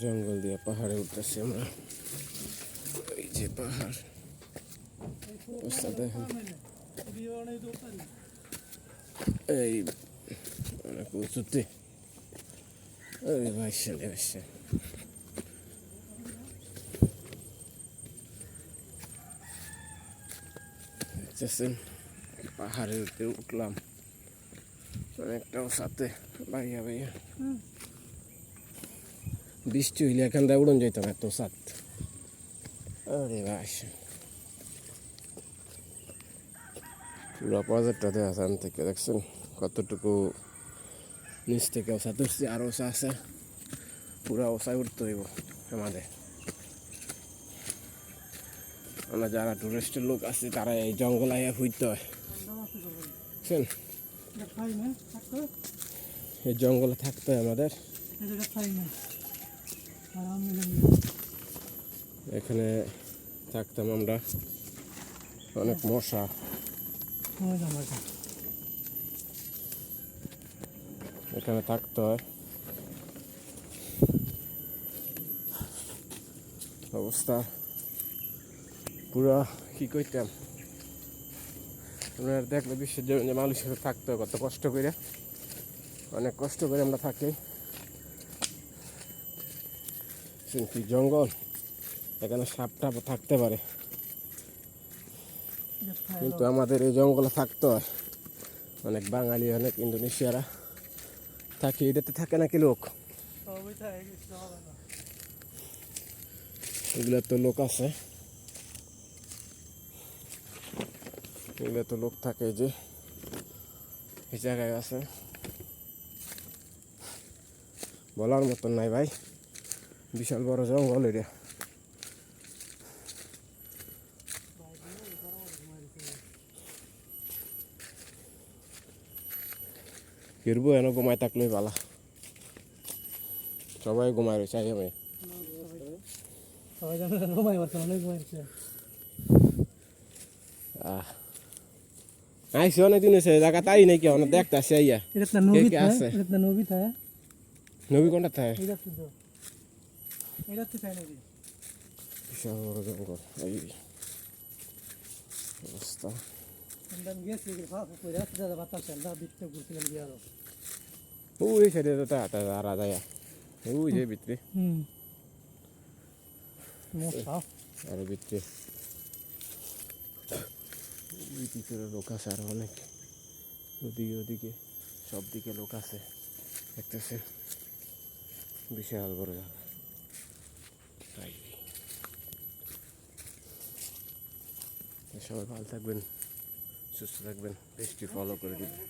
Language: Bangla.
জঙ্গল দিয়ে পাহাড়ে উঠতেছি আমরা। এই যে পাহাড়, অবস্থা দেখেন। এই অনেক উঁচুতে। ওই ভাইসে ভাইসে দেখতেছেন, পাহাড়ের উপরে উঠলাম অনেকটাও সাথে ভাইয়া ভাইয়া। বৃষ্টি হইলে এখান থেকে উড়ন যেত না, এত সাত। আরে ভাই, পুরো প্রজেক্টটা দেওয়া আছে থেকে, দেখছেন কতটুকু নিচ থেকে ওষা তুলছি। আর ওষা আছে, পুরা ওষায় উঠতে হইব আমাদের। আমরা যারা টুরিস্টের লোক আছে তারা এই জঙ্গল আইয়া ঘুরতে হয়, বুঝছেন? এই জঙ্গলে থাকতে হয় আমাদের। এখানে থাকতাম আমরা, অনেক মশা। এখানে থাকতে হয়। অবস্থা পুরা কি কইতাম, আপনার দেখলে বিশ্বের যে মানুষের থাকতে হয় কত কষ্ট করে, অনেক কষ্ট করে আমরা থাকি। কি জঙ্গল, এখানে সাপ টাপ থাকতে পারে, কিন্তু আমাদের এই জঙ্গলে থাকতে হয়। অনেক বাঙালি, অনেক ইন্দোনেশিয়ারা থাকে, এটাতে থাকে নাকি লোক? এগুলো তো লোক আছে, এগুলো তো লোক থাকে যে এই জায়গায় আছে। বলার মতন নাই ভাই, বিশাল বড় জঙ্গল এটা। ফিরবো এনে ঘুমায় থাকলে ভালো, সবাই ঘুমায় রয়েছে। আমি আইসি অনেকদিন হয়েছে, জায়গা তাই নাকি অনেক দেখতে আসি আইয়া। আছে নবী কোনটা থাকে? বিশাল বড় জঙ্গল, এই অবস্থা। ওই সাইডে তো তারা যায়, ওই যে ভিতরে আরো ভিতরে ওই ভিতরে লোক আছে আরো অনেক, ওদিকে ওদিকে সব দিকে লোক আছে দেখতেছে। বিশাল বড় জায়গা। সবাই ভালো থাকবেন, সুস্থ থাকবেন, পেজটি ফলো করে দিবেন।